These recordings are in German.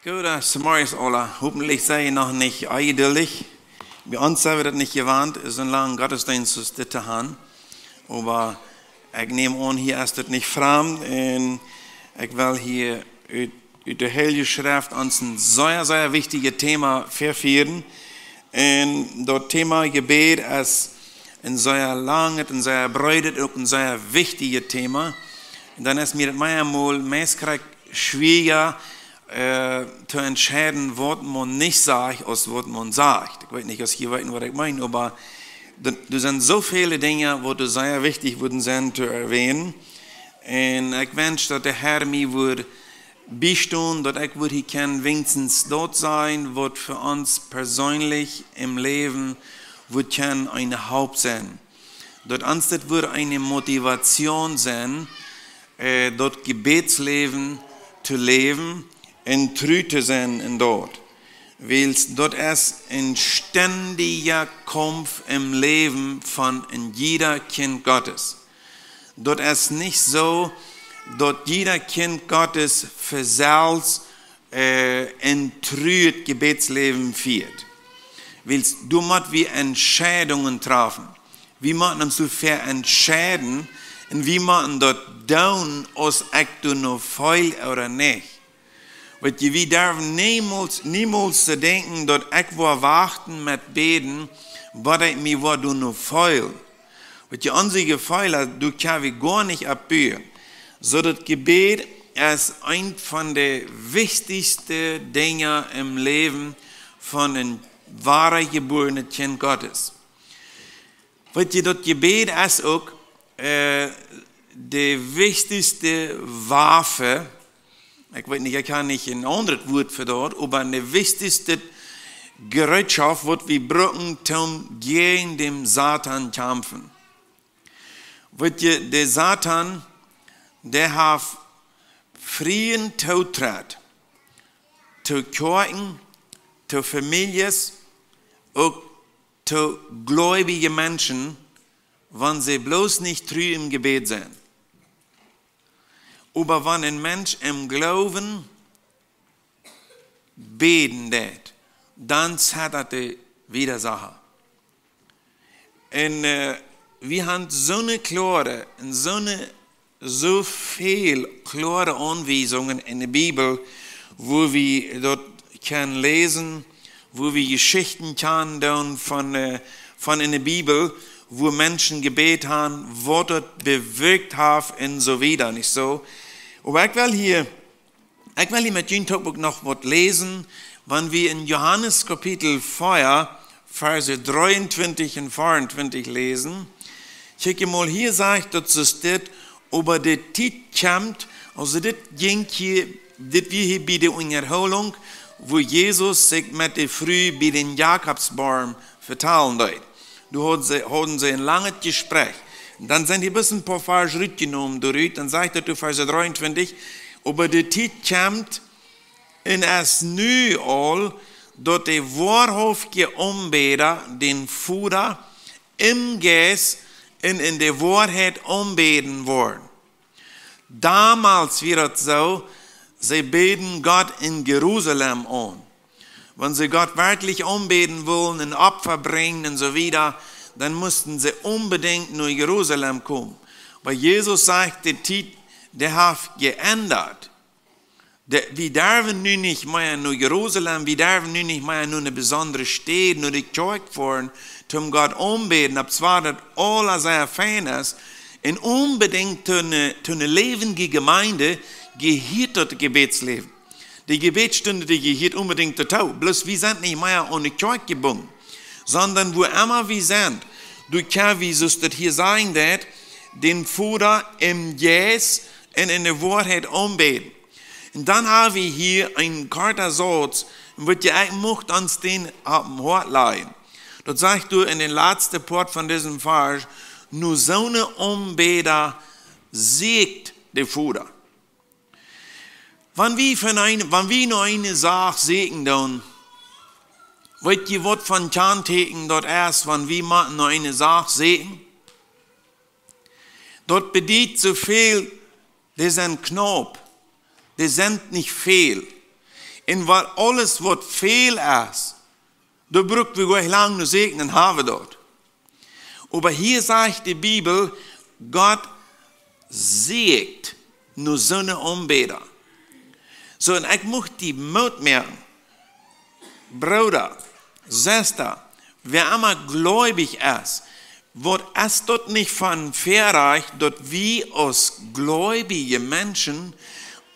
Gut, morgens alle. Hoffentlich sei ich noch nicht eidelig. Bei uns sind wir das nicht gewarnt, so einen langen Gottesdienst zu haben. Aber ich nehme an, hier ist das nicht fremd. Und ich will hier aus der Heilige Schrift uns ein sehr, sehr wichtiges Thema verführen. Und das Thema Gebet ist ein sehr langes, ein sehr breites und ein sehr wichtiges Thema. Und dann ist mir das manchmal meistens schwieriger, zu entscheiden, was man nicht sagt, als was man sagt. Ich weiß nicht, was ich meine, aber da sind so viele Dinge, die sehr wichtig würden sein zu erwähnen. Und ich wünsche, dass der Herr mir würde beistehen, dass ich würde hier wenigstens dort sein, was für uns persönlich im Leben wird ein Haupt sein. Dass uns das würde eine Motivation sein, dort Gebetsleben zu leben, und treu zu sein in dort. Weil dort ist ein ständiger Kampf im Leben von jeder Kind Gottes. Dort ist nicht so, dass jeder Kind Gottes für selbst ein treues Gebetsleben führt. Weil du musst wie Entscheidungen treffen. Wir müssen uns dafür entscheiden, und wir müssen dort tun, ob ich noch fehl oder nicht. Weil wir dürfen niemals denken, dass ich warten mit Beten, was ich mir noch fehl. Weil unsere Fehler, du kannst gar nicht abbühen. So das Gebet ist ein von den wichtigsten Dingen im Leben von einem wahren geborenen Kind Gottes. Weil das Gebet ist auch die wichtigste Waffe. Ich weiß nicht, ich kann nicht ein anderes Wort für dort, aber eine wichtigste Gerätschaft, was wir brauchen, um gegen den Satan zu kämpfen. Weil der Satan, der hat freien Todtritt zu Kirchen, zu Familien, auch zu gläubigen Menschen, wenn sie bloß nicht treu im Gebet sind. Aber wenn ein Mensch im Glauben beten wird, dann hat er die Widersacher. Und wir haben so eine klare, so viel klare Anweisungen in der Bibel, wo wir dort können lesen, wo wir Geschichten kennen von in der Bibel, wo Menschen gebet haben, was dort bewirkt haben und so weiter, nicht so. Aber ich will hier mit Ihnen noch was lesen, wenn wir in Johannes Kapitel 4, Verse 23 und 24 lesen. Check mal, hier sagt, dass es steht, aber der Zeit kommt, also das ging hier, das wir hier bei der Erholung, wo Jesus sich mit der Früh bei den Jakobsbaum verteilen wird. Du hatten sie ein langes Gespräch. Dann sind die ein paar Vers zurückgenommen, dann sagt er, Vers 23, aber der Zeit kommt, und es nu all, dass die wahrhaftige Anbeter den Vater im Geist und in der Wahrheit anbeten wollen. Damals wird es so, sie beten Gott in Jerusalem an. Wenn sie Gott wirklich anbeten wollen, ein Opfer bringen und so weiter, dann mussten sie unbedingt nach Jerusalem kommen. Weil Jesus sagt, die Zeit, der hat geändert. Wir dürfen nun nicht mehr nach Jerusalem, wir dürfen nun nicht mehr nur eine besondere Stadt, nur die Kirche fahren, um Gott anbeten. Aber zwar, dass alles sehr fein ist, und unbedingt zu einer lebendigen Gemeinde gehört das Gebetsleben. Die Gebetsstunde, die gehört unbedingt dazu. Bloß wir sind nicht mehr an die Kirche gebunden, sondern wo immer wir sind, du kannst, wie es das hier sagen wird, den Vater im Geist und in der Wahrheit anbeten. Und dann haben wir hier einen karten Satz, und ich möchte uns den auf dem Hort leihen. Das sagst du in den letzten Part von diesem Vers, nur so eine Anbeter siegt der Vater. Wenn wir noch eine Sache sehen, dann, weißt ihr, was von Kerntheken dort ist, wenn wir noch eine Sache sehen? Dort bedient so viel, die sind knapp, die sind nicht viel. Und was alles, was fehl ist, da braucht wir gleich lang nur segnen, haben wir dort. Aber hier sagt die Bibel, Gott segnet nur so eine Anbeter. So, und ich muss die Mut merken, Bruder, Schwester, wer immer gläubig ist, wird es dort nicht von verreicht, dort wie als gläubige Menschen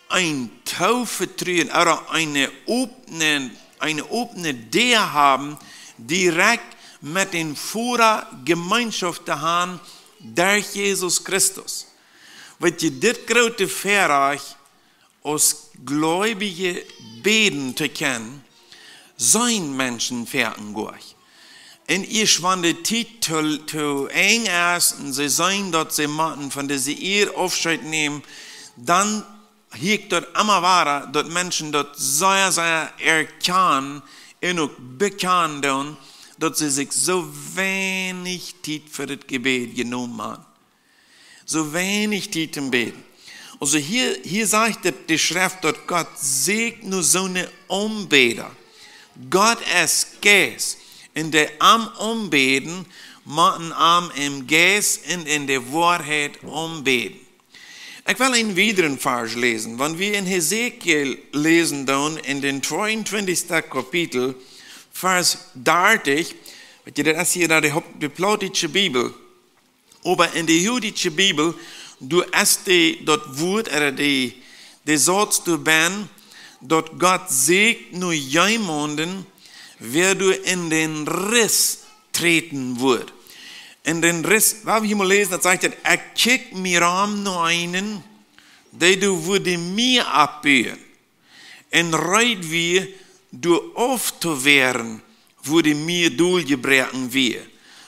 ein Taufe treten oder eine offene Idee haben, direkt mit den Führer Gemeinschaft zu haben, durch Jesus Christus. Weil je dit grote Verreich als Gläubige beten zu können, sein Menschen fertig durch. Und ich, wenn die Zeit zu eng ist und sie sein, dass sie machen, von der sie ihr Aufschritt nehmen, dann hielt dort immer wahr, dass Menschen dort sehr, sehr erkennen und auch bekennen, dass sie sich so wenig Zeit für das Gebet genommen haben. So wenig Zeit im Beten. Also hier sagt die Schrift, dass Gott segnet nur so eine Anbeter. Gott ist Geist. In der am Anbeten, machen am im Geist und in der Wahrheit anbeten. Ich will einen weiteren Vers lesen. Wenn wir in Hesekiel lesen, dann in den 22. Kapitel, Vers 30, das ist hier die Plattdeutsche Bibel, aber in der jüdischen Bibel, du hast das Wort, oder die Satz du ben, dass Gott segnet nur jemanden, wer du in den Riss treten wird. In den Riss, was ich mal lesen, das sagt, er kickt mir an nur einen, der du würde mir abbühen. Und reit wir, du oft zu werden, würde mir durchgebrechen wir.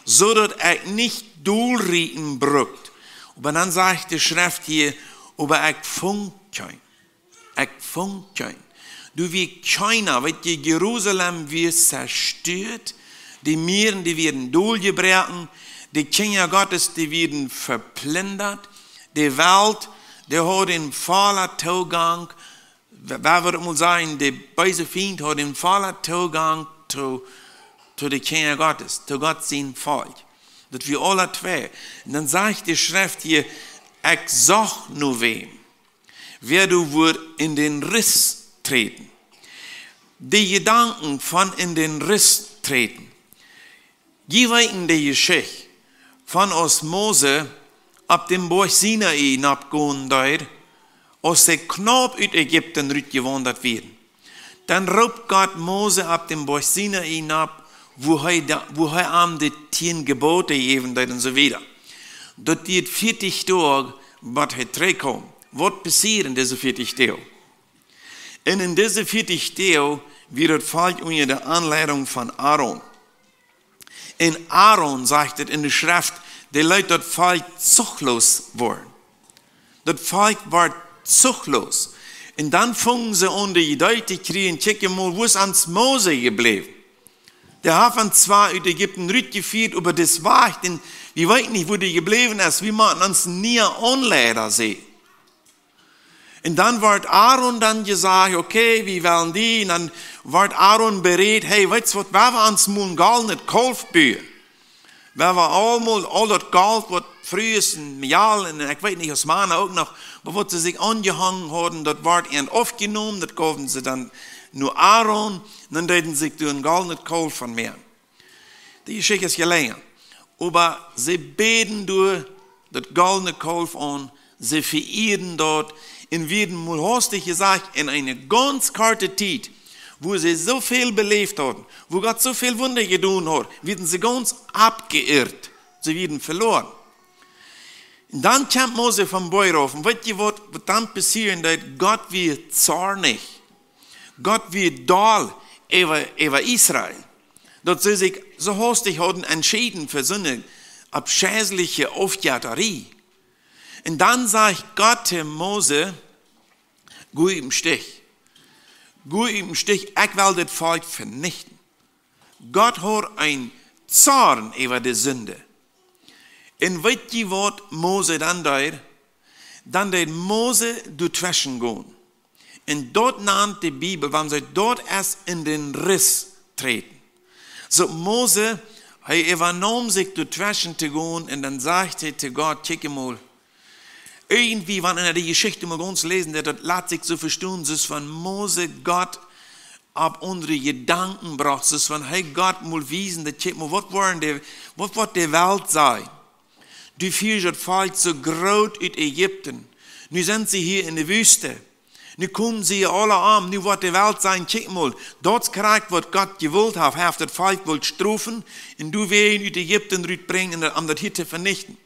So dass er nicht durchrieten brückt. Aber dann sagt die Schrift hier, aber ich funk kein. Ich funk kein. Du wie keiner, weil die Jerusalem wird zerstört, die Meeren, die werden durchgebrochen, die Kinder Gottes, die werden verplündert, die Welt, die hat den vollen Zugang, wer würde mal sagen, der böse Feind hat den vollen Zugang zu den Kinder Gottes, zu Gott sein Volk. Das wir alle zwei. Und dann sagt die Schrift hier, ich sag nur wem, wer du wird in den Riss treten. Die Gedanken von in den Riss treten. Je weiten die Geschichte von aus Mose ab dem Berg Sinai abgehen dort, aus der Knopf aus Ägypten rückgewandert werden. Dann raubt Gott Mose ab dem Berg Sinai ab, wo er am die 10 Gebote gegeben hat und so weiter. Dort geht 40 Tage, was er zurückkommt. Was passiert in diese 40 Tage? Und in diese 40 Tage wird das Volk unter der Anleitung von Aaron. Und Aaron sagt in der Schrift, die Leute das Volk zuchtlos wurden. Das Volk war zuchtlos. Und dann fangen sie an, die Leute kriegen, checken mal, wo ist ans Mose geblieben? Der hat zwar aus Ägypten rückgeführt, aber das war ich, denn wir wissen nicht, wo die geblieben ist, wie man uns nie anleiten sehen. Und dann wird Aaron dann gesagt, okay, wir wollen die, und dann wird Aaron bereit, hey, weißt du was, wer wir uns mal gar nicht Golfbühen? Wer wir all das Golf, was früher in Jahr, und ich weiß nicht, aus Mana auch noch, was sie sich angehangen haben, das wird ihnen aufgenommen, das kaufen sie dann nur Aaron, und dann reden sie sich durch ein goldenes Golf von mir. Die Geschichte ist ja länger. Aber sie beten durch das goldene Golf an, sie verehren dort, und werden mal hastig gesagt, in eine ganz kurze Zeit, wo sie so viel belebt haben, wo Gott so viel Wunder getan hat, werden sie ganz abgeirrt. Sie werden verloren. Und dann kommt Mose vom Beuer und weißt du, was dann passiert, dass Gott wird zornig. Gott wird doll über Israel. Dass sie sich so hastig haben entschieden für so eine abscheuliche Aufjäterie. Und dann sagt Gott zu Mose, geh im Stich. Geh im Stich, ich will das Volk vernichten. Gott hat einen Zorn über die Sünde. Und weißt du, was Mose dann tut? Dann tut Mose dazwischen gehen. Und dort nannt die Bibel, wann sie dort erst in den Riss treten. So Mose, er übernahm sich dazwischen zu gehen und dann sagte er zu Gott, kick mal, irgendwie, wenn er die Geschichte mal ganz lesen, der dort lässt sich so verstehen, so ist von Mose Gott ab unsere Gedanken braucht, so ist von, hey Gott mal wiesen, der kick mal, was wird die Welt sein? Du führst das Volk so groß in Ägypten. Nu sind sie hier in der Wüste. Nu kommen sie alle an. Nu wird die Welt sein, kick mal. Dort kriegt, was Gott gewollt hat das Volk wollt strafen. Und du wirst in Ägypten bringen, um das hier zu vernichten.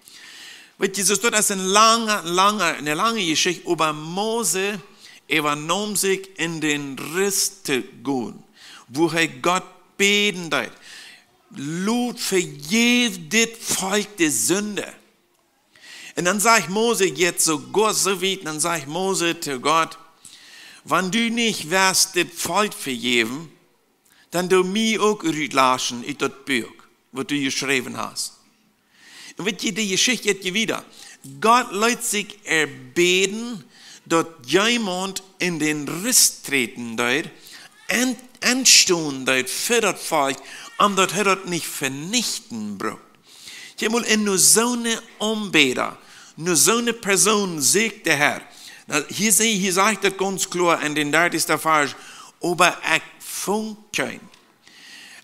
Weißt du, das ist eine lange Geschichte. Aber Mose übernahm sich in den Riss zu gehen, wo er Gott beten hat. Lud vergib das Volk der Sünde. Und dann sagt Mose jetzt so Gott so weit, dann sagt Mose zu Gott, wenn du nicht wirst das Volk vergeben, dann du mir auch rauslassen in das Buch, was du geschrieben hast. Und wird die Geschichte jetzt wieder. Gott lässt sich erbeten, dass jemand in den Riss treten wird, entstehen wird für das Volk, dass er das nicht vernichten braucht. Ich habe mal in nur so eine Anbeter, nur so eine Person sagt der Herr. Hier sagt das ganz klar, und den dort ist der Vers, aber ich funke.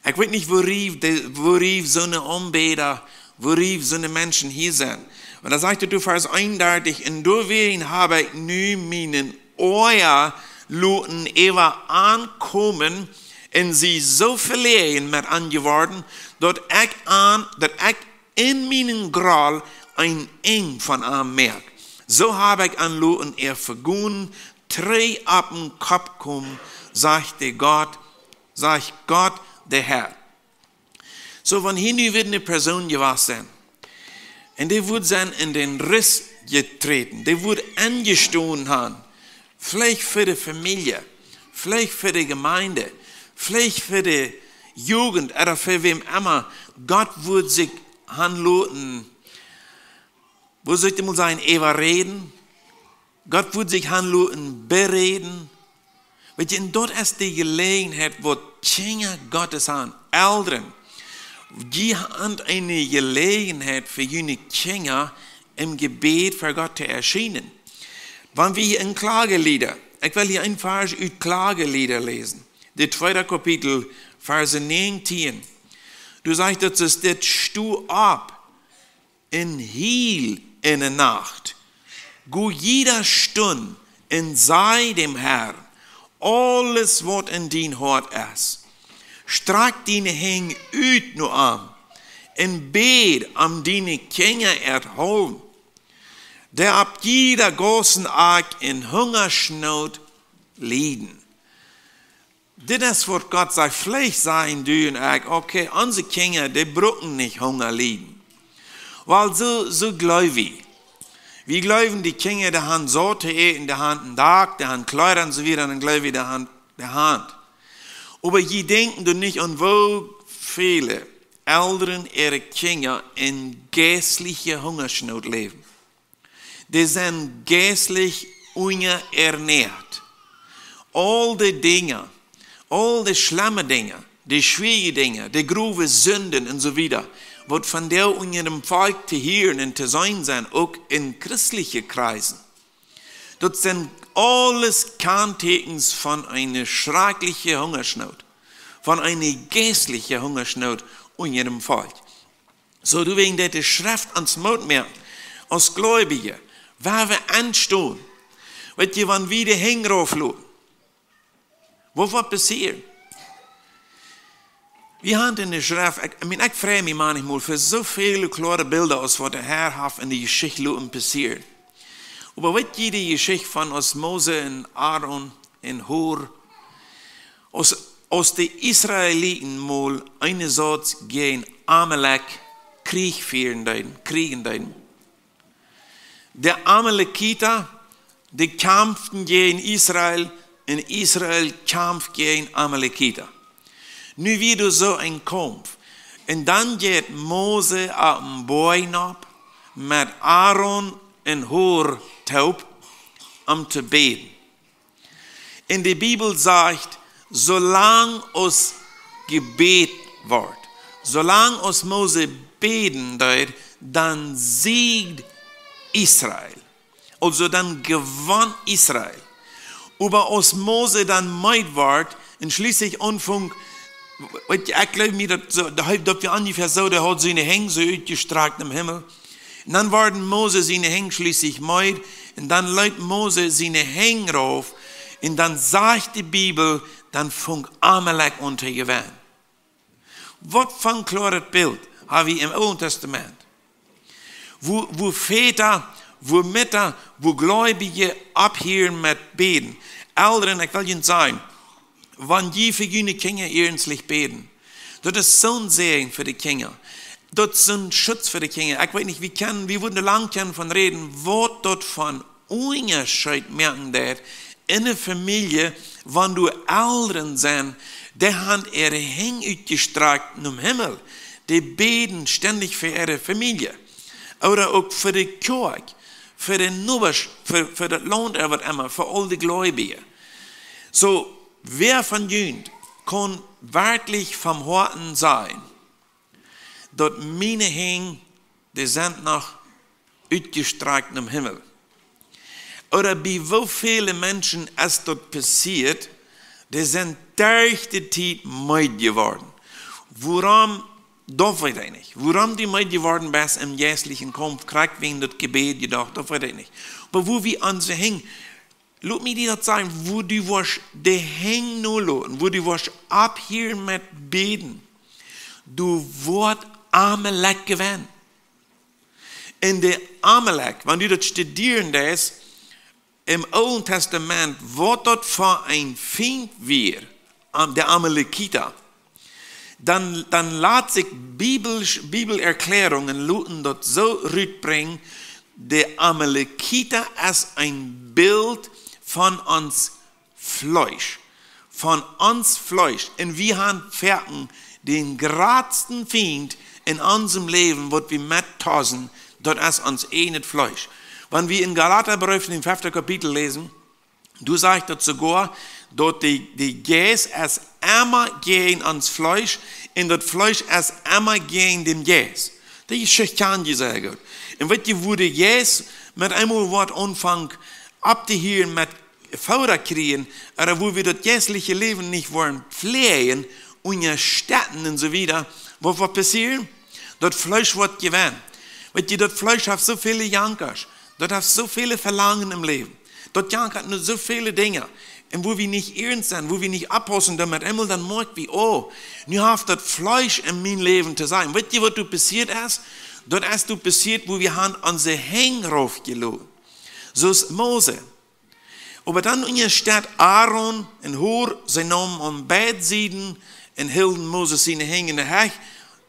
Ich weiß nicht, worauf so eine Anbeter, worauf so eine Menschen hier sind. Und da sagt der Vers eindeutig, und deswegen habe ich nun meinen euer Luten ever ankommen, und sie so verlegen mit angeworden, dass ich in meinen Groll ein Eng von ihm merk. So habe ich an Luten vergungen, 3 ab den Kopf kommen, sagt Gott, der Herr. So, wenn hier nu wird eine Person gewesen, und die wird dann in den Riss getreten, die wird angestoßen haben, vielleicht für die Familie, vielleicht für die Gemeinde, vielleicht für die Jugend oder für wem immer, Gott wird sich handeln, wo sollte man sein, überreden? Gott wird sich handeln, bereden. Weil dort ist die Gelegenheit, wo Kinder Gottes haben, Eltern, die haben eine Gelegenheit für ihre Kinder im Gebet für Gott zu erscheinen. Wenn wir hier in Klagelieder, ich will hier ein Vers aus Klagelieder lesen, das 2. Kapitel, Verse 19. Du sagst, das ist, das stu ab in Hiel in der Nacht. Go jeder Stunde und sei dem Herrn alles, was in din Hort ist. Streck deine Hänge ut nur an und bet am deine Kinder erholen. Der ab jeder großen Arg in Hungersnot leiden. Das ist, was Gott sagt, vielleicht sagen du und ich, okay, unsere Kinder, die brauchen nicht Hunger leiden. Weil so glauben wir. Wir glauben, die Kinder, die haben so zu essen, die haben einen Tag, die haben Kleider und so weiter, dann glauben wir, die haben die Hand. Aber je denken du nicht an, wo viele Eltern ihre Kinder in geistlicher Hungersnot leben. Die sind geistlich unernährt. All die Dinge, all die schlimme Dinge, die schwierige Dinge, die grobe Sünden und so weiter, was von der unserem Volk zu hören und zu sein sind, auch in christlichen Kreisen. Das sind alles Kennzeichen von einer schrecklichen Hungersnot, von einer geistlichen Hungersnot unserem Volk. So, du wegen der Schrift ans Mut merken, als Gläubige, wer wir anstehen, weil die wann wieder hingraufluten. Was wird passieren? Wir haben in der Schrift, ich freue mich manchmal für so viele klare Bilder, aus was der Herr hat in die Geschichte passiert. Aber was die Geschichte von aus Mose und Aaron und Hur, aus den Israeliten mal eine Satz gegen Amalek kriegen. Der Amalekiter, die kämpften gegen Israel, und Israel kämpft gegen Amalekiter. Nu wieder so ein Kampf. Und dann geht Mose auf den Boy ab, mit Aaron und Hur taub, um zu beten. In der Bibel sagt, solange es Gebet wird, solange es Mose beten dort, dann siegt Israel. Also dann gewann Israel. Aber als Mose dann meid wird, und schließlich Anfang, ich glaube mir, dass wir ungefähr so, der hat seine Hänge so ausgestreckt im Himmel. Und dann werden Mose seine Hänge schließlich meid, und dann legt Mose seine Hänge rauf, und dann sagt die Bibel, dann fängt Amalek an zu gewinnen. Was für ein klares Bild haben wir im Alten Testament? Wo Väter, wo Mütter, wo Gläubige abhören mit Beten. Eltern, ich will Ihnen sagen, wenn die für ihre Kinder ernstlich beten, das ist so ein Segen für die Kinder. Das ist so ein Schutz für die Kinder. Ich weiß nicht, wir würden lang von reden, was dort von Unterschied merken wird in der Familie, wenn du Eltern sind, der haben ihre Hände ausgestreckt im Himmel. Die beten ständig für ihre Familie. Oder auch für die Kirche, für den Nubisch, für das Land, für all die Gläubigen. So, wer von ihnen kann wirklich vom Herzen sein, dass meine Hände, die sind noch ausgestreckt im Himmel. Oder bei wie vielen Menschen es dort passiert, die sind durch die Zeit müde geworden. Warum, das weiß ich nicht. Warum die müde geworden sind im jährlichen Kampf, kriegt wegen das Gebet gedacht, das weiß ich nicht. Aber wo wir an sie hängen, lass mich dir das sagen, wo du wirst die Hänge nur lassen, wo du wirst abhören mit Beten, du wirst Amalek gewinnen. In der Amalek, wenn du das studieren lässt, im Alten Testament, was dort für ein Feind wir, der Amalekiter, dann lässt sich Bibelerklärungen Luten dort so rüberbringen, der Amalekiter ist ein Bild von uns Fleisch. Von uns Fleisch. Und wir haben Ferken, den größten Feind in unserem Leben, was wir mittausend, dort ist uns nicht Fleisch. Wenn wir in Galaterbrief im 5. Kapitel lesen, du sagst dort sogar, dort die Geist ist immer gegen ans Fleisch, und das Fleisch ist immer gegen den Geist. Das ist schon gesagt. Und wenn die wurde Geist mit einem Wort anfangen, abzuhören mit Feuer kriegen, oder wo wir das geistliche Leben nicht wollen pflegen, und ja Städten und so weiter, was wird passieren? Das Fleisch wird gewinnen. Weil das Fleisch hat so viele Jankers. Das hat so viele Verlangen im Leben. Das jankert nur so viele Dinge. Und wo wir nicht ernst sind, wo wir nicht abpassen damit, einmal dann merkt wie, oh, nu hat das Fleisch in meinem Leben zu sein. Weißt du, was du passiert ist? Das ist du passiert, wo wir haben unsere Hänge raufgeladen. So ist Mose. Aber dann in der Stadt Aaron und Hur, sie nahmen am Bettseiden und hielten Mose seine Hänge in der Hecht,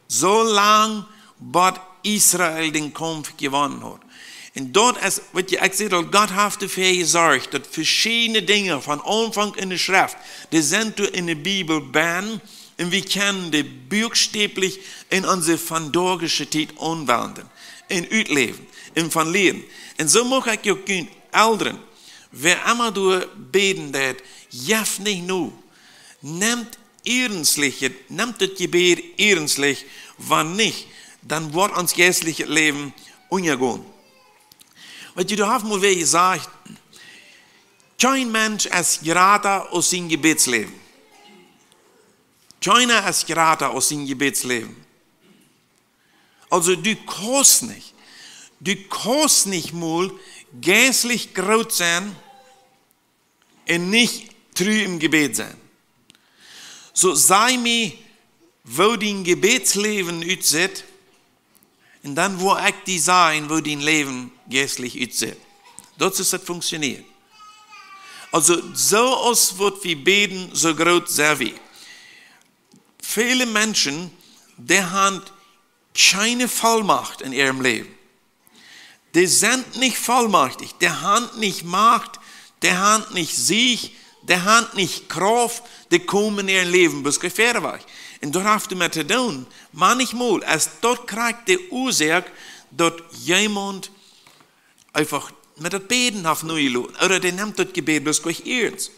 so lang, bis Israel den Kampf gewonnen hat. Und dort ist, was ich sehe, Gott hat dafür gesorgt, dass verschiedene Dinge von Anfang in der Schrift, die sind in der Bibel bennen, und wir können die buchstäblich in unsere vandagische Zeit anwenden, in Utleben, in von Leben. Und so mag ich auch gehen, Eltern, wer immer du beten wird, jeft nicht nur, nehmt das Gebet ernstlich, wenn nicht, dann wird uns geistliches Leben untergehen. Weißt du hast mal gesagt, kein Mensch ist gerade aus seinem Gebetsleben. Keiner ist gerade aus seinem Gebetsleben. Also du kannst nicht mal geistlich groß sein und nicht treu im Gebet sein. So sei mir, wo dein Gebetsleben aussieht, und dann wo ich die sein, wo dein Leben geistlich aussieht. Dort ist das funktioniert. Also so aus wird wir beten, so groß sehr wie. Viele Menschen, die haben keine Vollmacht in ihrem Leben. Die sind nicht vollmachtig, die haben nicht Macht, die haben nicht Sieg, die haben nicht Kraft, die kommen in ihr Leben bis gefährlich. Und dort hast du mit zu tun, manchmal, als dort kriegt die Ursache, dass jemand einfach mit dem Beten auf neu lässt. Oder der nimmt das Gebet bloß gleich ernst.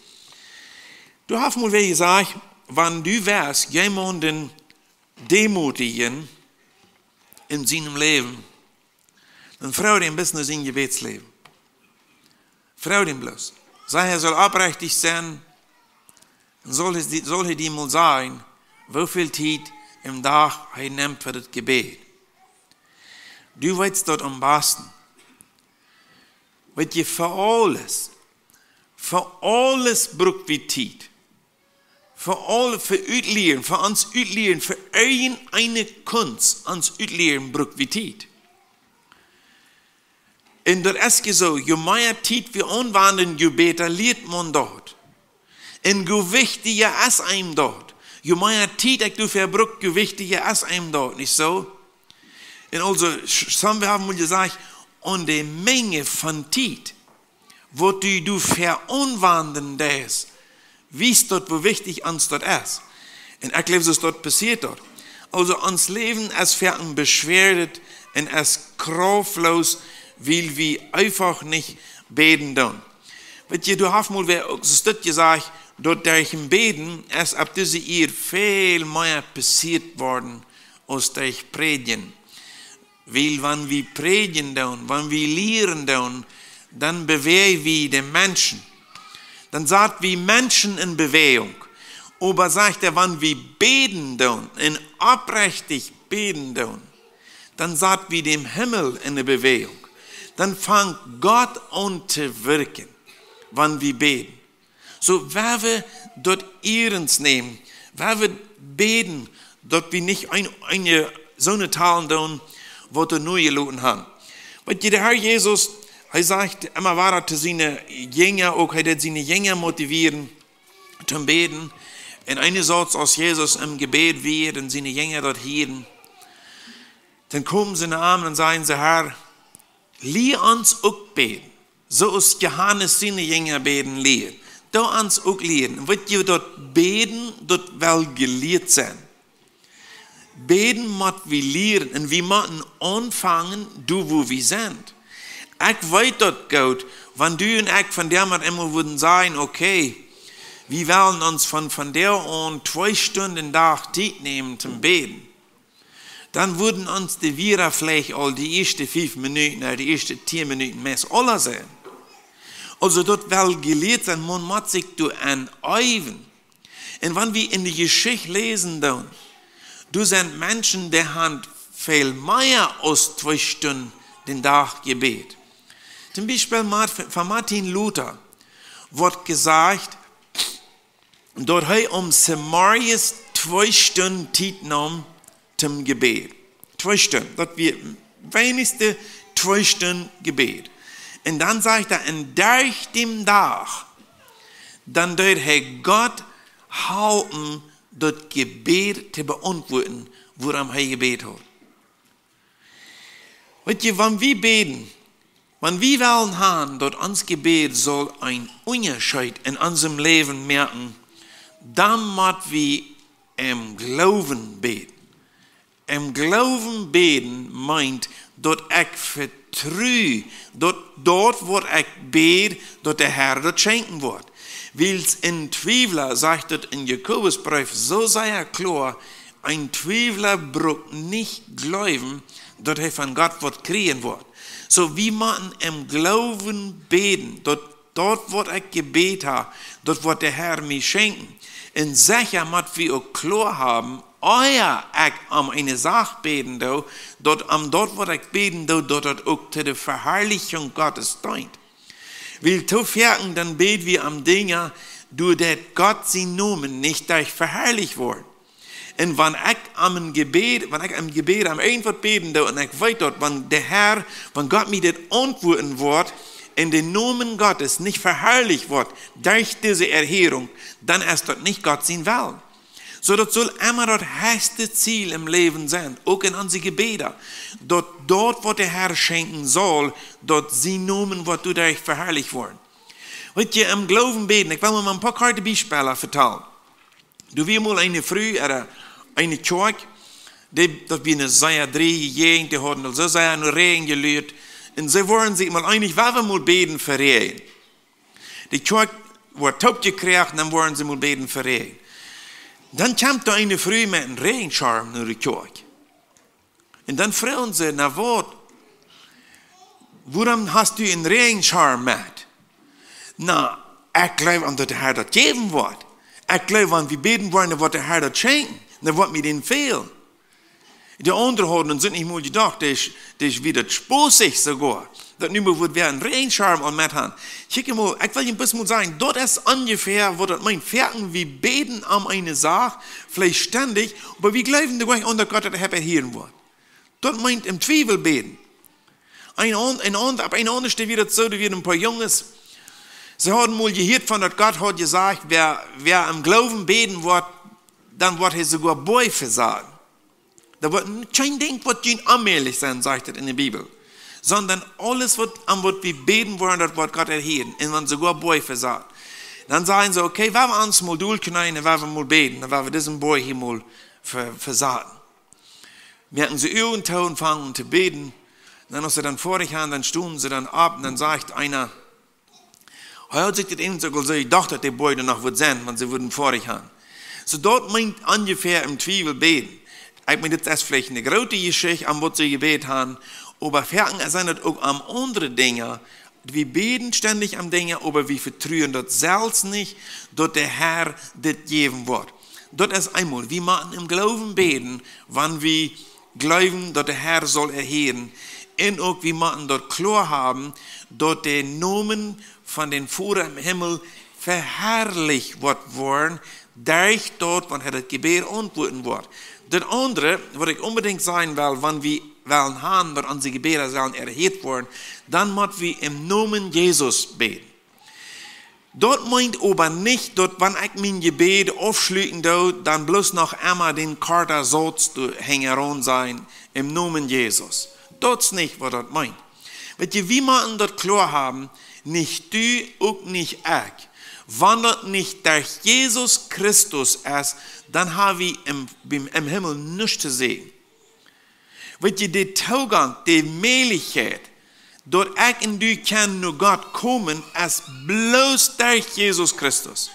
Du hast mal gesagt, wenn du wärst, jemanden demutigen in seinem Leben, dann freu dir ein bisschen sein Gebetsleben. Freu dir bloß. Sei, er soll aufrichtig sein, dann soll er dir mal sagen, wie viel Zeit im Tag er nimmt für das Gebet. Du weißt dort am besten. Weil je für alles braucht wie Zeit. Für Utlehren, für uns Utlehren, für eine Kunst, uns Utlehren braucht wie Zeit. Und das ist so, je mehr Zeit wir anwenden, je besser lernt man dort. Und je wichtiger ist einem dort. Je mehr Zeit du verbrauchst, je wichtiger ist einem dort, nicht so? Und also, wir haben gesagt, und die Menge von Zeit, wo du veranwenden das, wie es dort, wo wichtig uns dort ist. Und ich glaube, was dort passiert dort. Also, uns Leben ist für ein beschwerdet und ist kraftlos, weil wir einfach nicht beten tun. Weißt du hast mal gesagt, dort durch ein Beten ist ab dieser Jahr viel mehr passiert worden, als durch Predigen. Weil wenn wir predigen tun, wenn wir lehren tun, dann bewegen wir die Menschen. Dann sagt wir Menschen in Bewegung. Aber sagt er, wenn wir beten tun, in aufrichtig beten tun, dann sagt wir dem Himmel in der Bewegung. Dann fängt Gott an zu wirken, wenn wir beten. So, wenn wir dort ernst nehmen, wenn wir beten, dort wir nicht so eine Talen tun, was er neu gelassen hat. Weil der Herr Jesus, er sagt immer weiter zu seinen Jüngern, auch er hat seine Jünger motivieren zum Beten. Und eine Satz aus Jesus im Gebet wird und seine Jünger dort hören. Dann kommen sie nach ihm und sagen sie, Herr, lehr uns auch beten. So ist Johannes seine Jünger beten lehren. Da uns auch lehren. Und wenn ihr dort beten, dort will gelehrt sein. Beten muss wir lernen und wir müssen anfangen, wo wir sind. Ich weiß dort gut, wenn du und ich von der mal immer würden sagen, okay, wir wollen uns von der an 2 Stunden Tag Zeit nehmen zum Beten, dann würden uns die Vierer vielleicht all die ersten 5 Minuten oder die ersten 10 Minuten mehr alle sein. Also dort will gelehrt sein, man muss sich anüben. Und wenn wir in die Geschichte lesen, du sind Menschen, die haben viel mehr als 2 Stunden den Tag Gebet. Zum Beispiel von Martin Luther wird gesagt, dort er Samarias 2 Stunden Zeit nahm zum Gebet. 2 Stunden, das wird wenigstens 2 Stunden Gebet. Und dann sagt er, und durch den Tag, dann dort er Gott halten, das Gebet zu beantworten, woran er gebet hat. Weißt du, wenn wir beten, wenn wir wollen haben, dass unser Gebet soll ein Unterschied in unserem Leben merken, dann müssen wir im Glauben beten. Im Glauben beten meint, dass ich vertraue, dass dort, wo ich bete, dass der Herr das schenken wird. Weil ein Zweifler, sagt es in Jakobusbrief, so sei er klar, ein Zweifler braucht nicht glauben, dass er von Gott was kriegen wird. So wie man im Glauben beten, dort wird ich gebet habe, dort wird der Herr mir schenken. Und sicher muss wir auch klar haben, euer ich eine Sache beten, dort wird ich beten, dort auch zu der Verherrlichung Gottes dient. Weil zu verken, dann beten wir am Dinge, dass Gott sie Namen nicht durch verherrlicht wird. Und wenn ich im Gebet am irgendwas beten und ich weiß dort, wenn Gott mir das antworten wird, in den Namen Gottes nicht verherrlicht wird durch diese Erhörung, dann ist das nicht Gott sein Willen. So, das soll immer das höchste Ziel im Leben sein, auch in unseren Gebeten. Dort, wo der Herr schenken soll, dort sie Namen, was du dadurch verherrlicht worden. Wenn ihr im Glauben beten, ich will mir mal ein paar kurze Beispiele vertellen. Du wirst mal eine Früh oder eine Kirche, das wie eine sehr dreige Gegend, die hatten so sehr nur Regen gelüht. Und sie wollen sich mal einig, wenn wir mal beten für Regen. Die Kirche wird taub gekriegt, dann wollen sie mal beten für Regen. Dann kommt da eine Frau mit einem Regenschirm nach der Kirche. Und dann fragen sie, na wat, warum hast du einen Regenschirm mit? Na, ich glaube, an der Herr das geben wird. Ich glaube, wenn wir beten wollen, dann wird der Herr das schenken. Dann wird mir den fehlen. Die anderen haben sind nicht mal gedacht, das ist wieder spaßig sogar. Das nicht mehr wird wer einen Regenschirm an mit haben. Schicke mal, ich will ein bisschen mal sagen, dort ist ungefähr, wo das meint, Ferken, wir beten an eine Sache, vielleicht ständig, aber wir glauben doch unter Gott, dass er hören wird. Dort meint im Zweifel beten. Ab einer anderen Stelle wieder so, da wird ein paar Jungs, sie haben mal gehört von, dass Gott hat gesagt, wer im Glauben beten wird, dann wird er sogar Bäufe sagen. Da wird kein Ding, was ihnen allmählich sein, sagt es in der Bibel. Sondern alles, was wir beten wollen, das wird Gott erhören. Und wenn sogar Bäufe sagt. Dann sagen sie, okay, wenn wir uns mal durchknallen, dann werden wir mal beten, dann werden wir diesen Bäuch hier mal versagen. Merken sie irgendwann fangen zu beten. Dann, als sie dann vor dich haben, dann stunden sie dann ab und dann sagt einer, heute sich das eben so, ich dachte, dass die Bäuche noch wird sein, wenn sie würden vor dich haben. So dort meint ungefähr im Zweifel beten. Ich meine, das ist vielleicht eine große Geschichte, an was sie gebeten haben, aber Ferken sind das auch an andere Dinge. Wir beten ständig an Dinge, aber wir vertrauen das selbst nicht, dass der Herr das geben wird. Das ist einmal, wir machen im Glauben beten, wenn wir glauben, dass der Herr soll erhören. Und auch wir machen dort klar haben, dass der Namen von den Vater im Himmel verherrlicht wird worden, durch dort, wenn er das Gebet antworten wird. Das andere, was ich unbedingt sagen will, wenn wir haben, dass unsere Gebete sollen erhört werden, dann müssen wir im Namen Jesus beten. Dort meint aber nicht, dass wenn ich mein Gebet aufschließen darf, dann bloß noch einmal den Kater sollst du hängen sein, im Namen Jesus. Das ist nicht, was das meint. Weil wir müssen das klar haben, nicht du und nicht ich. Wenn das nicht durch Jesus Christus ist, dann haben wir im Himmel nichts zu sehen. Weil der Zugang, die Möglichkeit, dort ich und du können nur Gott kommen, ist bloß durch Jesus Christus.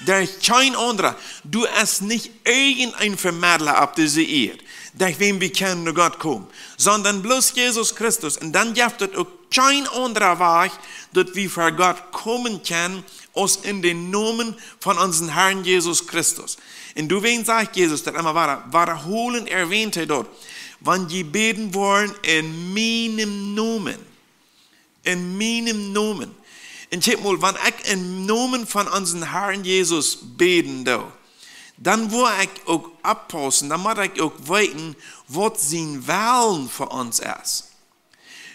Durch kein anderer. Du bist nicht irgendein Vermittler auf dieser Erde, durch wen wir können nur Gott kommen, sondern bloß Jesus Christus. Und dann gibt es auch kein anderer Weg, dass wir vor Gott kommen können, als in den Namen von unserem Herrn Jesus Christus. Und du wen sagt Jesus, das einmal wiederholen erwähnt er dort, wenn die beten wollen in meinem Namen. In meinem Namen. Und check mal, wenn ich im Namen von unserem Herrn Jesus beten darf, dann will ich auch abpassen, dann muss ich auch wissen, was sein Willen für uns ist.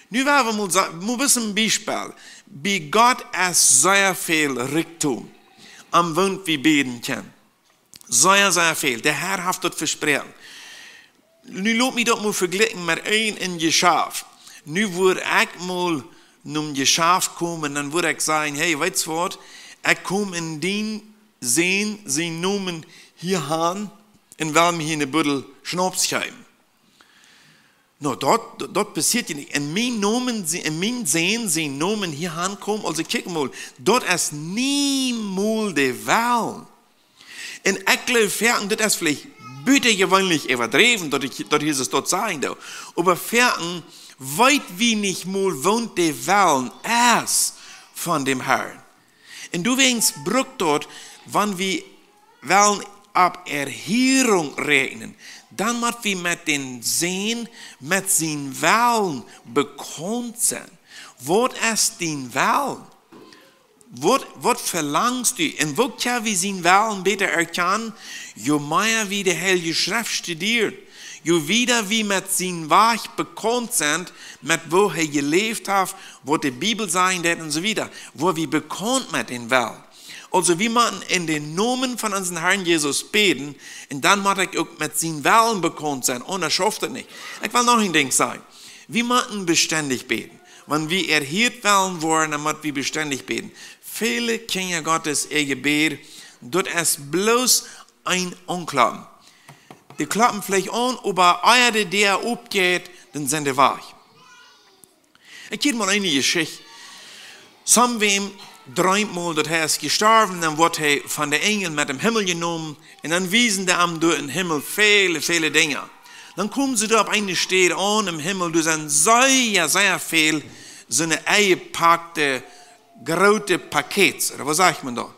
Nu werden wir mal sagen, ein bisschen ein Beispiel. Bei Gott ist sehr viel Reichtum, am Wund wir beten können. Sehr, sehr viel. Der Herr hat das versprochen. Nu lass mich das mal vergleichen mit einem Geschäft. Nu würde ich mal zum Geschäft kommen, dann würde ich sagen, hey, weißt du was, ich komme in den sehen, sie nehmen hier an und will mir hier eine Büttel Schnaps geben. No, dort passiert ja nicht. In mein Sehen, sie nehmen hier ankommen, also kick mal, dort ist niemals der Wahl. In eckle Ferken, das ist vielleicht bitte gewöhnlich übertrieben, dass Jesus dort sagen darf. Aber Ferken, weit wie nicht mal wohnt der Wahl erst von dem Herrn. Und du wegen Bruck dort, wenn wir wollen ab Erhörung rechnen, dann müssen wir mit den Sehen, mit seinen Wahlen bekannt sein. Was ist dein Wahl? Was verlangst du? Und wo können wir seine Wahlen besser erkennen? Je mehr wir die Heilige Schrift studieren, je wieder wir mit seinem Werk bekannt sind, mit wo er gelebt hat, wo die Bibel sagt und so weiter, wo wir bekannt mit den Wahlen. Also wir müssen in den Namen von unserem Herrn Jesus beten und dann muss ich auch mit seinen Wahlen bekannt sein. Und das schafft es nicht. Ich will noch ein Ding sagen. Wir müssen beständig beten. Wenn wir erhört werden wollen, dann müssen wir beständig beten. Viele Kinder Gottes, ihr Gebet, dort ist bloß ein Anklappen. Die klappen vielleicht an, aber einer, der abgeht, dann sind die wahr. Ich gebe mal eine Geschichte. Somwem, dreimal, dass er ist gestorben, dann wird er von der Engel mit dem Himmel genommen und dann wiesen die am durch den Himmel viele, viele Dinge. Dann kommen sie da auf eine Stelle an im Himmel, du sind sehr, sehr viel so eine eingepackte, große Pakete, oder was sagt man da? Und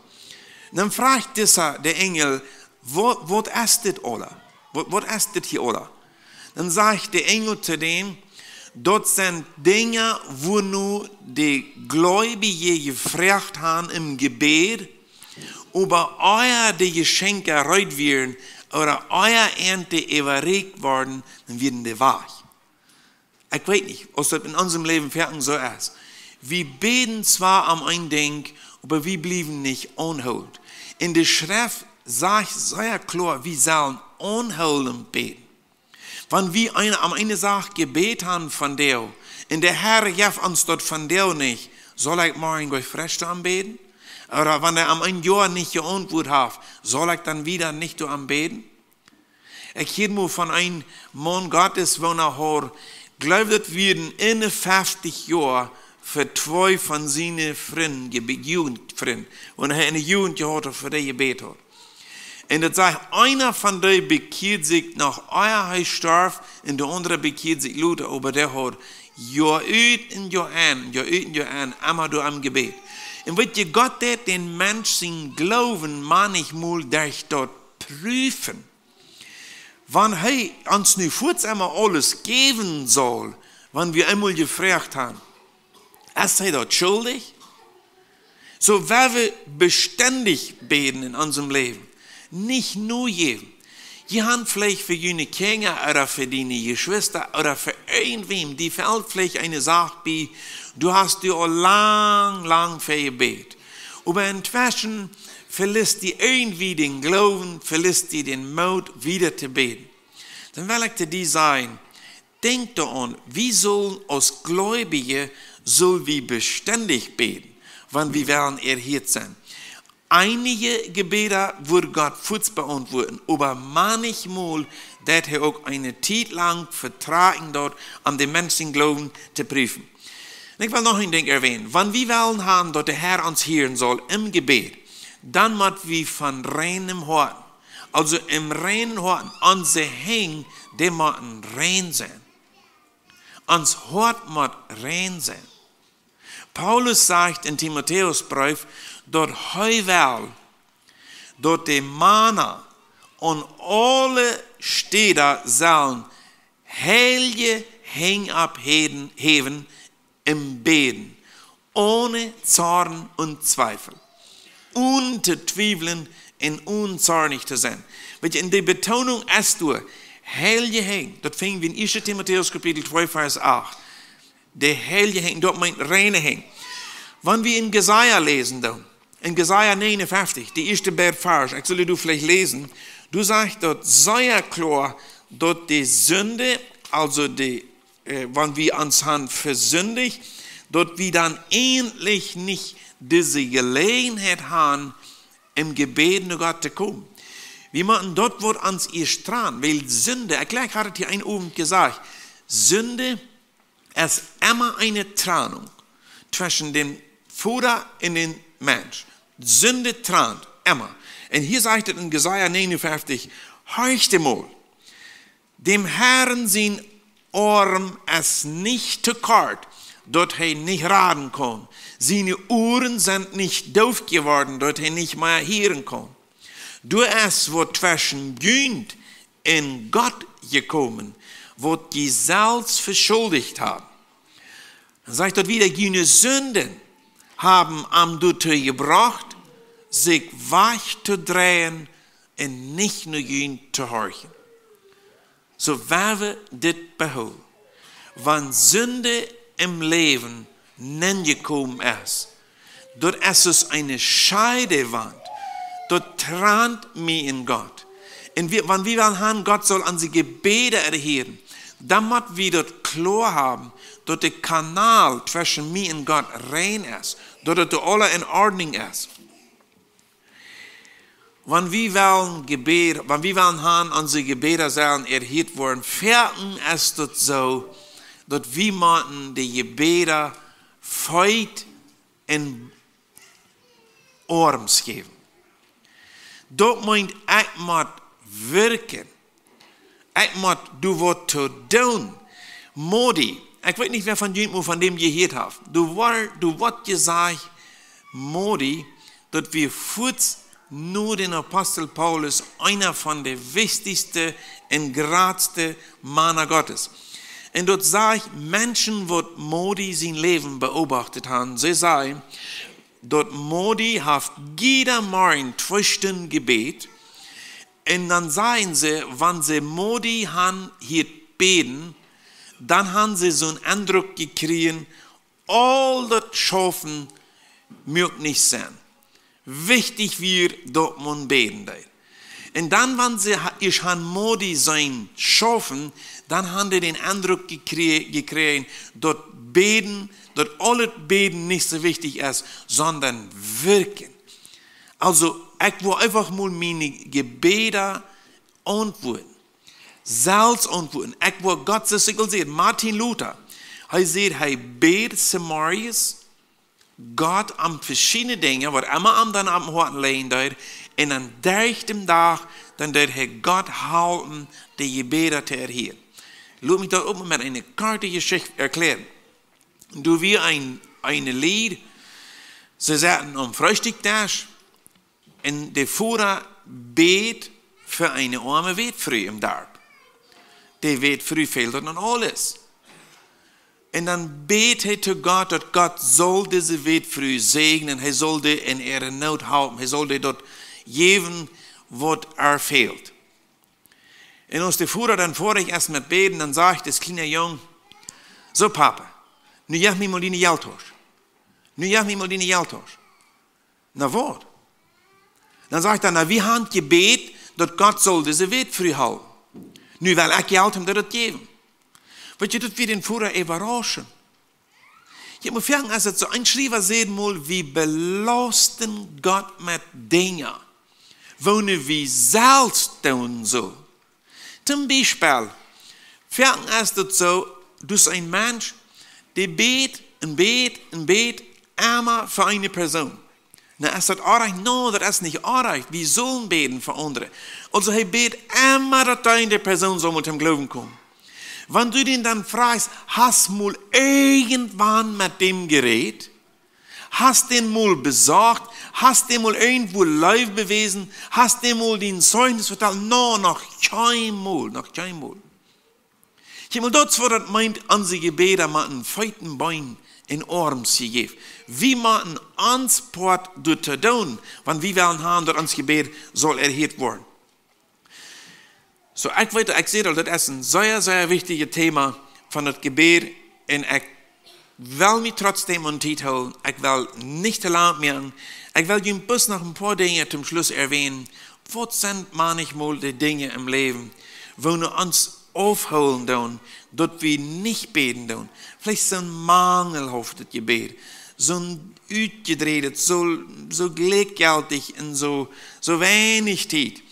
dann fragt der Engel, was ist das alle? Was ist das hier alle? Dann sagt der Engel zu denen, dort sind Dinge, wo nur die Gläubigen gefragt haben im Gebet, über euer die Geschenke erreicht werden oder euer Ernte überregt worden, dann werden die wahr. Ich weiß nicht, ob das in unserem Leben fertig so ist. Wir beten zwar am einen Ding, aber wir blieben nicht unhold. In der Schrift sagt sehr klar, wir sollen unhold beten. Wenn wir am eine Sache gebeten haben von dir, und der Herr gibt uns dort von dir nicht, soll ich morgen gleich frisch anbeten? Oder wenn er am ein Jahr nicht geantwortet hat, soll ich dann wieder nicht anbeten? Ich habe mal von einem Mann Gottes, wo er glaubt, werden in 50 Jahren für 2 von seinen Freunden, Jugendfreunden, und er eine Jugend gehabt für die gebetet hat. Und das sagt, einer von denen bekehrt sich nach euer Haus starb, und der andere bekehrt sich Luther, aber der hat Jahr ut und Jahr an, einmal durch am Gebet. Und wenn ihr Gott den Menschen glauben, manchmal durch dort prüfen, wenn er uns nu kurz einmal alles geben soll, wenn wir einmal gefragt haben, ist er dort schuldig? So, weil wir beständig beten in unserem Leben, nicht nur jedem. Die haben vielleicht für jene Kinder oder für deine Geschwister oder für irgendwem, die fällt vielleicht eine Sache bei, du hast dir auch lang für gebetet. Aber inzwischen verlässt die irgendwie den Glauben, verlässt die den Mut, wieder zu beten. Dann will ich dir sagen, denk daran, wie sollen als Gläubige, soll wir beständig beten, wenn wir werden erhört sein. Einige Gebete wird Gott kurz beantworten, aber manchmal wird er auch eine Zeit lang vertragen dort, um den Menschen Glauben zu prüfen. Und ich will noch ein Ding erwähnen. Wenn wir wollen haben, dass der Herr uns hören soll im Gebet, dann müssen wir von reinem Herzen, also im reinen Herzen, unser Hängen, die müssen rein sein. Uns Hort muss rein sein. Paulus sagt in Timotheusbrief, dort heuwel, dort die Mana und alle Städte sollen heilige Häng abheben im Beten, ohne Zorn und Zweifel, ohne zu zweifeln und unzornig zu sein. Weil in der Betonung ist du, heilige Häng, dort fingen wir in 1. Timotheus Kapitel 2, Vers 8, der heilige Häng, dort meint reine Häng. Wenn wir in Jesaja lesen, dann, in Jesaja 59, die erste Vers, ich soll du vielleicht lesen, du sagst dort sehr klar, dort die Sünde, also wenn wir uns haben versündigt, dort wir dann endlich nicht diese Gelegenheit haben, im Gebet zu Gott zu kommen. Wir machen dort, wo uns erst dran, weil Sünde, ich hatte hier einen Abend gesagt, Sünde ist immer eine Trennung zwischen dem Vater und dem Mensch. Sünde trennt, immer. Und hier sagt es in Jesaja 59, horchte mal, dem Herrn sein Ohren ist nicht zu kort, dort er nicht raten kann. Seine Ohren sind nicht doof geworden, dort er nicht mehr hören kann. Du es, wo zwischen Günd in Gott gekommen, wo die selbst verschuldigt haben. Dann sagt dort wieder, jene Sünden haben am dazu gebracht, sich wach zu drehen und nicht nur ihn zu horchen. So wer wir das beholen, wenn Sünde im Leben gekommen ist, dort ist es eine Scheidewand, dort trennt mich in Gott. Und wenn wir haben, Gott soll an sie Gebete erhören, dann müssen wir dort klar haben, dass der Kanal zwischen mir und Gott rein ist, dass das alles in Ordnung ist. Wenn wir wollen haben, unsere Gebete sollen erhört worden, fertig ist das so, dass wir müssen die Gebete feit und arms geben. Dat meint, ik moet werken. Ik moet du wat te doen. Modi. Ik weet niet wer van jullie van dem je gehoord hebt. Du wat gezegd, Modi, dat we voet nur den Apostel Paulus einer von der wichtigsten und grootste Männer Gottes. Und dort sage ich, Menschen, die Modi sein Leben beobachtet haben, sie sagen, dort Modi hat jeder Morgen 2 Stunden Gebet. Und dann sagen sie, wenn sie Modi haben hier beten, dann haben sie so einen Eindruck gekriegt, all das Schaffen mögt nicht sein. Wichtig wird, dass man beten. Und dann, wenn sie ich han Modi sein schaffen, dann haben sie den Eindruck gekriegt, dass beten, dass alles beten nicht so wichtig ist, sondern wirken. Also, ich will einfach mal meine Gebete antworten. Selbst antworten. Ich will Gott so sehen. Martin Luther, er sagt, er betet Samarias, Gott am verschiedene Dinge, was immer am dann am Horten legen dort, und an dem Tag, dann wird er Gott halten, die Gebete zu erhören. Lass mich da oben mit einer kurzen Geschichte erklären. Du wie ein Lied, sie saßen am Frühstückstisch, und der Führer bet für eine arme Witfrau im Dorf. Die Witfrau fehlt an alles. Und dann betet zu Gott, dass Gott soll diese Witfrau segnen, er soll die in ihrer Not halten, er soll die dort geben, was fehlt. Und als der Führer dann vorher erst mit beten, dann sagt das kleine Jung, so Papa, nu gib mir mal deine Geldtasche. Nu gib mir mal deine Geldtasche. Na was? Dann sagt er, na wie haben gebet, dass Gott soll diese Witfrau halten. Nu will ich Geld ihm das geben. Weet je, dat wir den Führer überraschen. Je moet vragen, als het zo een schrijver zegt, wie belasten Gott mit Dingen, wonen wie selbst tun soll. Zum Beispiel, vragen, als het zo, dus een Mensch, die beet en beet en beet, immer für eine Person. Na, ist das aardig? No, das ist nicht aardig. Wir sollen beten für andere. Also, er betet immer, dass eine Person soll mit dem Glauben kommen. Wenn du den dann fragst, hast du mal irgendwann mit dem geredet? Hast du den mal besorgt? Hast du den mal irgendwo live bewiesen? Hast du den mal den Zeugnis verteilt? No, noch kein Mal. Ich habe das, was das meint, an sie Gebete mit einem feiten Bein in Arm zu geben. Wie man Antwort zu tun, wenn wir wollen haben, dass unser Gebet soll erhört werden. So, ich sehe, das ist ein sehr, sehr wichtiges Thema von das Gebet. Und ich will mich trotzdem an Titel holen. Ich will nicht zu lang machen. Ich will Ihnen bloß noch ein paar Dinge zum Schluss erwähnen. Was sind manchmal die Dinge im Leben, wo wir uns aufholen tun, dass wir nicht beten tun. Vielleicht so ein mangelhaftes Gebet, so ein uitgedreht, so gleichgültig und so wenig Zeit.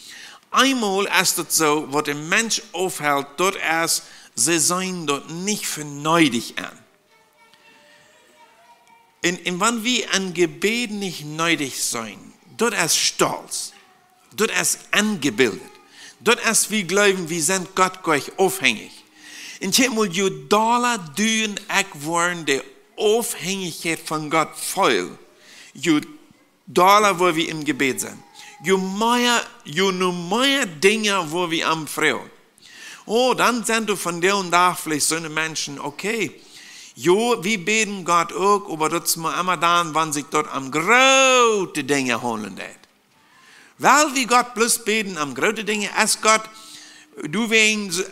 Einmal ist es so, was der Mensch aufhält, dort ist, sie sein dort nicht verneidig an. Und wenn wir an Gebet nicht neidig sein, dort ist Stolz, dort ist angebildet, dort ist wir glauben, wir sind Gott gleich aufhängig. Und ich muss Dollar tun, ich wollen die Aufhängigkeit von Gott voll. Dollar, wo wir im Gebet sind. Je mehr Dinge, wo wir am Freuen. Oh, dann sind du von der und da vielleicht so eine Menschen, okay, jo, wir beten Gott auch, aber das ist immer dann, wenn sich dort am großen Dinge holen wird. Weil wir Gott bloß beten am großen Dinge, als Gott, du willst,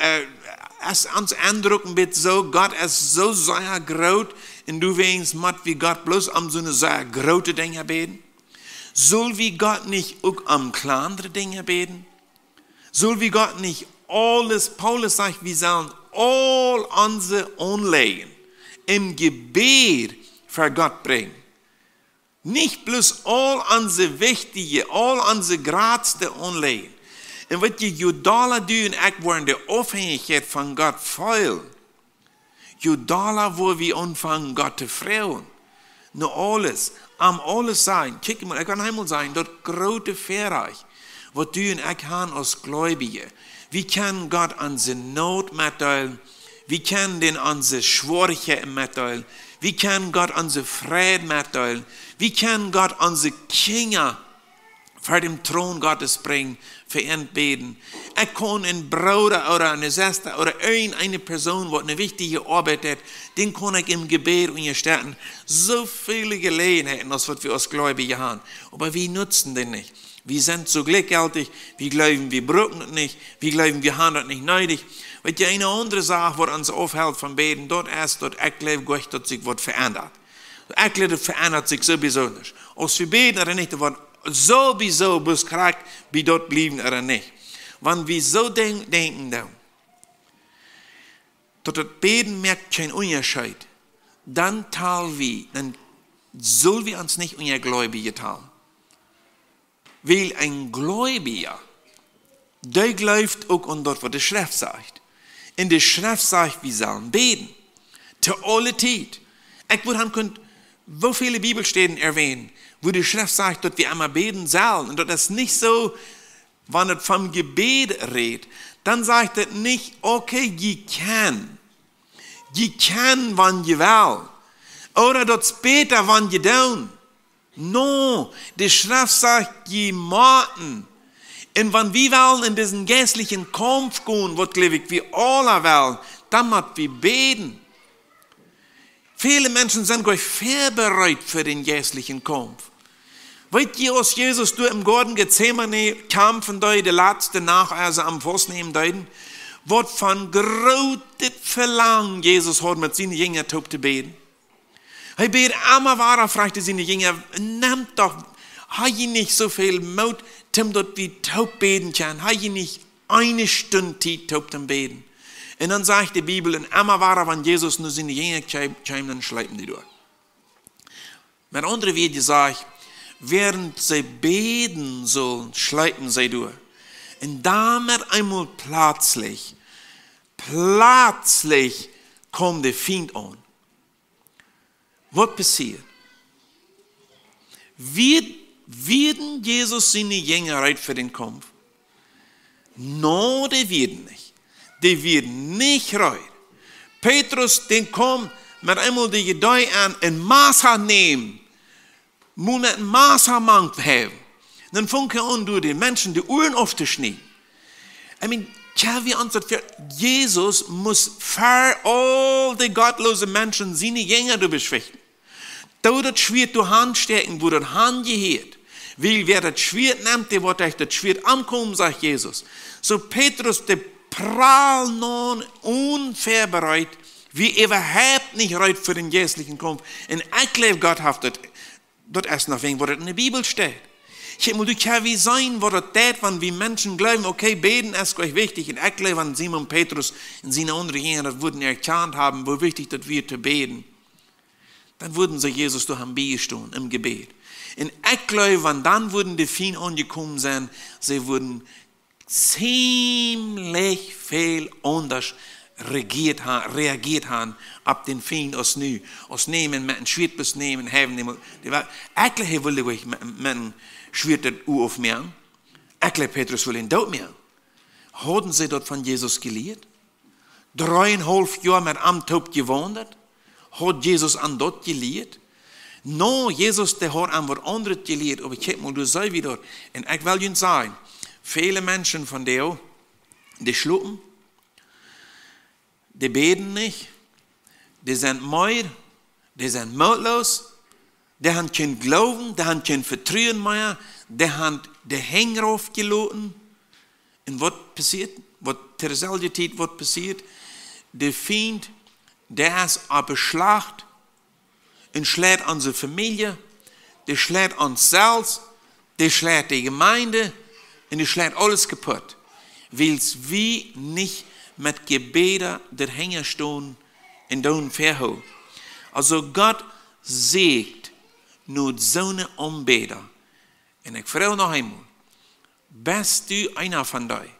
als uns eindrucken wird so, Gott ist so sehr groß, und du willst, wie Gott bloß am so eine sehr große Dinge beten. Soll wir Gott nicht auch am kleineren Dinge beten? Soll wir Gott nicht alles, Paulus sagt, wir sollen all unsere Anliegen im Gebet für Gott bringen. Nicht bloß all unsere wichtige, all unsere größte Anliegen. Und was die Judala tun, ich wollen die Abhängigkeit von Gott voll. Judala, wo wir anfangen, Gott zu freuen. Nur alles. am alles sein. Kijk mal, ik kan helemaal zijn, dat grote verreich, wat du en ik haben als Gläubige. Wie kann Gott unsere Not mitteilen? Wie kann den unsere Schwierigkeiten mitteilen? Wie kann Gott unsere Frieden mitteilen? Wie kann Gott unsere Kinder vor dem Thron Gottes bringen, für ihn beten? Ich kann einen Bruder oder eine Schwester oder eine Person, die eine wichtige Arbeit hat, den kann ich im Gebet unterstützen. So viele Gelegenheiten, als was wir als Gläubige haben. Aber wir nutzen den nicht. Wir sind so gleichgültig, wir glauben, wir brauchen es nicht, wir glauben, wir haben es nicht nötig. Weil die eine andere Sache, die uns aufhält vom Beten, dort ist, dort ich glaube, Gott hat sich was verändert. Ich glaube, das verändert sich sowieso nicht. Als wir beten oder nicht, wird sowieso bis krank, wie dort bleiben oder nicht. Wenn wir so denken, dass das Beten merkt keinen Unterschied, dann sollen wir uns nicht ungläubige teilen. Weil ein Gläubiger, der glaubt auch an das, was die Schrift sagt. In der Schrift sagt, wir sollen beten. Zu aller Zeit. Ich würde so viele Bibelstellen erwähnen, wo die Schrift sagt, dass wir einmal beten sollen. Und das ist nicht so, wenn es vom Gebet redet, dann sagt es nicht, okay, je kann, wann ihr will. Oder das später, wann ihr tun. No, die Schrift sagt, je maten. Und wenn wir wollen in diesen geistlichen Kampf gehen, was glaube ich, wir alle wollen, dann müssen wir beten. Viele Menschen sind gleich vorbereitet für den geistlichen Kampf. Weißt ihr, als Jesus du im Garten Gethsemane kämpfen, die letzte Nacht, als am Fuß nehmen, wird von großem Verlangen Jesus hat mit seinen Jüngern zu beten. Er betet immer weiter, fragte seine Jünger, nehmt doch, hat ihr nicht so viel Mut, dass wir taub beten können? Hat ihr nicht eine Stunde Zeit, taub zu beten? Und dann sagt die Bibel, und immer weiter, wenn Jesus nur seine Jünger kam, dann schleifen die durch. Mit anderen Worten sagt, während sie beten sollen, schleifen sie durch. Und damit einmal plötzlich kommt der Feind an. Was passiert? Werden Jesus seine Jünger bereit für den Kampf? No, die werden nicht. Die werden nicht bereit. Petrus, den kommt mit einmal die Gedei an, ein Maße nehmen. Muss nicht ein Maße mangt haben. Dann fängt er an, durch die Menschen die Ohren aufzuschneiden. Jesus muss für all die gottlosen Menschen seine Jünger beschwächen. Da das Schwert durch Hand stecken, wo das Hand gehört. Weil wer das Schwert nimmt, der wird euch das Schwert ankommen, sagt Jesus. So Petrus, der prall non unvorbereitet, wie überhaupt nicht bereit für den geistlichen Kampf. Und ich glaube, Gott hat das erst noch wegen, wo das in der Bibel steht. Ich muss wie sein, wo das tät, wenn wir Menschen glauben, okay, beten ist gleich wichtig. Und ich glaube, wenn Simon Petrus und seine anderen Jünger das würden erkannt haben, wo wichtig das wir zu beten, dann würden sie Jesus durch am Beichtun im Gebet. Und ich glaube, wenn dann würden die Fien angekommen sein, sie würden ziemlich viel anders reagiert haben, ab den Fien aus nu. Aus nehmen, mit einem Schwert bis nehmen, haben. Ich glaube, wollte ich mit einem Schwert das aufmerken. Ich glaube, Petrus will ihn dort mehr. Haben sie dort von Jesus gelehrt? 3,5 Jahre mit am Taub gewandert? Hat Jesus an dort gelehrt? No, Jesus, der hat an was anderes gelehrt, aber ich mal, du sei wieder. Und ich will Ihnen sagen, viele Menschen von dir, die schlucken, die beten nicht, die sind müde, die sind mutlos, die haben kein Glauben, die haben kein Vertrauen mehr, die haben den Hänger aufgeladen. Und was passiert? Was zur selben Zeit was passiert? Der Feind, der ist aber Schlacht und schlägt unsere Familie, der schlägt uns selbst, der schlägt die Gemeinde und der schlägt alles kaputt. Weil wir nicht mit Gebeten der Hänger stehen in den Verholen. Also Gott sägt nur so eine Anbeter. Und ich frage noch einmal, bist du einer von euch?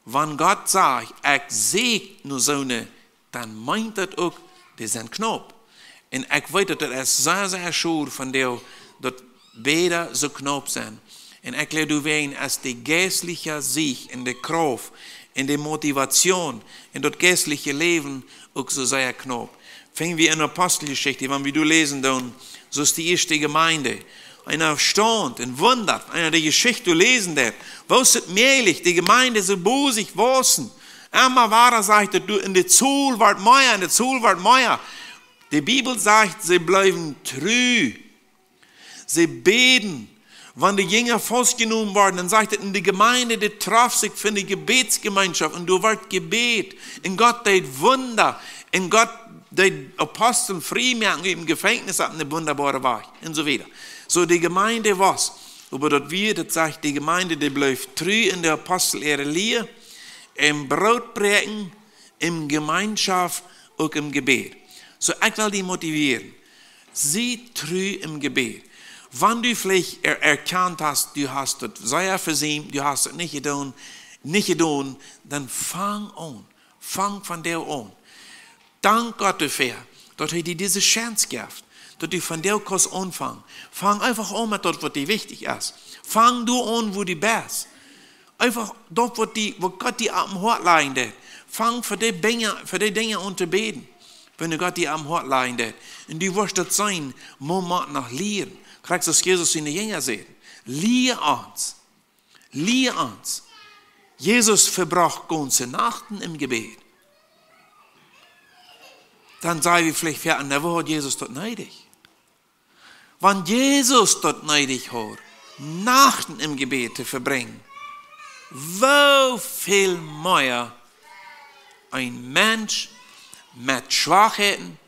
Wenn Gott sagt, ich sägt nur so eine, dann meint das auch, die sind knapp. Und ich weiß, dass es sehr, sehr schwer von dir, dass beide so knapp sind. Und ich glaube, du wirst als die geistliche Sieg, in der Kraft, in der Motivation, in das geistliche Leben auch so sehr knapp. Fangen wir in der Apostelgeschichte, wenn wir du lesen, dann, so ist die erste Gemeinde. Einer staunt und wundert, einer die Geschichte lesen wird. Wo ist es möglich, die Gemeinde so bosig wussten? Einmal war er, sagt, du in der Zoll wart Meier, in der Zoll wart Meier. Die Bibel sagt, sie bleiben treu. Sie beten. Wenn die Jünger festgenommen wurden, dann sagt er, in die Gemeinde, die traf sich für die Gebetsgemeinschaft und du wart Gebet. Und Gott tat Wunder. Und Gott die Apostel Friedmerken im Gefängnis hatten eine wunderbare Wahl und so weiter. So die Gemeinde was, aber dort das sagt die Gemeinde, die bleibt treu in der Apostel ihre Lehre, im Brotbrechen, im Gemeinschaft und im Gebet. So ich will die motivieren. Sie treu im Gebet. Wenn du vielleicht erkannt hast, du hast das sehr versäumt, du hast es nicht getan, dann fang an. Fang von der an. Dank Gott dafür, dass er dir diese Chance gibt, dass du von der kannst anfangen. Fang einfach an mit dort, was dir wichtig ist. Fang du an, wo du bist. Einfach dort, wo Gott dir am Hort legen wird. Fang für die Dinge an zu beten, wenn du Gott dir am Hort legen wird. Und du wirst das sein, Moment nach Lehren. Kriegst du, was Jesus in den Jünger sieht. Lehr uns. Lehr uns. Jesus verbracht ganze Nachten im Gebet. Dann sagen wir vielleicht, ja, und wo hat Jesus dort neidig? Wenn Jesus dort neidig hat, Nachten im Gebet zu verbringen, wie viel mehr ein Mensch mit Schwachheiten,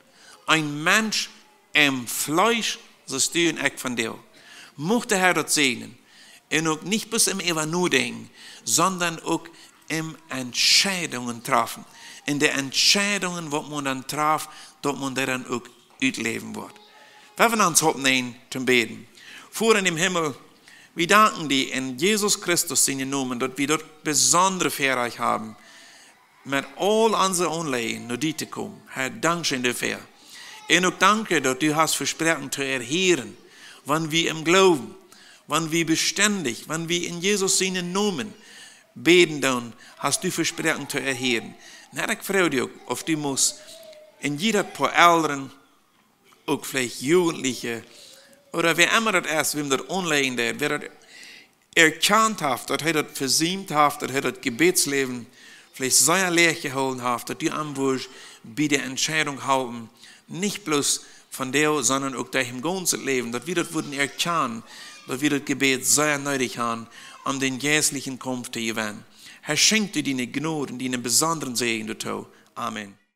ein Mensch im Fleisch, so stehen ich von dir. Mochte der Herr das segnen. Und auch nicht bloß im nur denken, sondern auch im Entscheidungen treffen. In den Entscheidungen, was man dann traf, dass man dann auch ausleben wird. Wir werden uns heute zum Beten. Vor in dem Himmel, wir danken dir in Jesus Christus seinen Namen, dass wir dort besondere Fähigkeit haben, mit all unseren Anliegen nach dir zu kommen. Herr, Dankeschön dafür. Und auch danke, dass du hast versprochen zu erhören, wenn wir im Glauben, wenn wir beständig, wenn wir in Jesus seinen Namen beten, dann hast du versprochen zu erhören. Na, ich freue dich, auf du musst in jeder paar Eltern, auch vielleicht Jugendliche, oder wer immer das ist, wem das anlegen wird, wer das erkannt hat, dass er das versäumt hat, dass er das Gebetsleben vielleicht sehr leer gehalten hat, dass die am Wursch bei der Entscheidung halten, nicht bloß von der, sondern auch durch im ganzen Leben, dass wir das wurden erkannt, dass wir das Gebet sehr nötig haben, um den jährlichen Kampf zu gewinnen. Herr, schenk dir deine Gnade und deinen besonderen Segen dazu. Amen.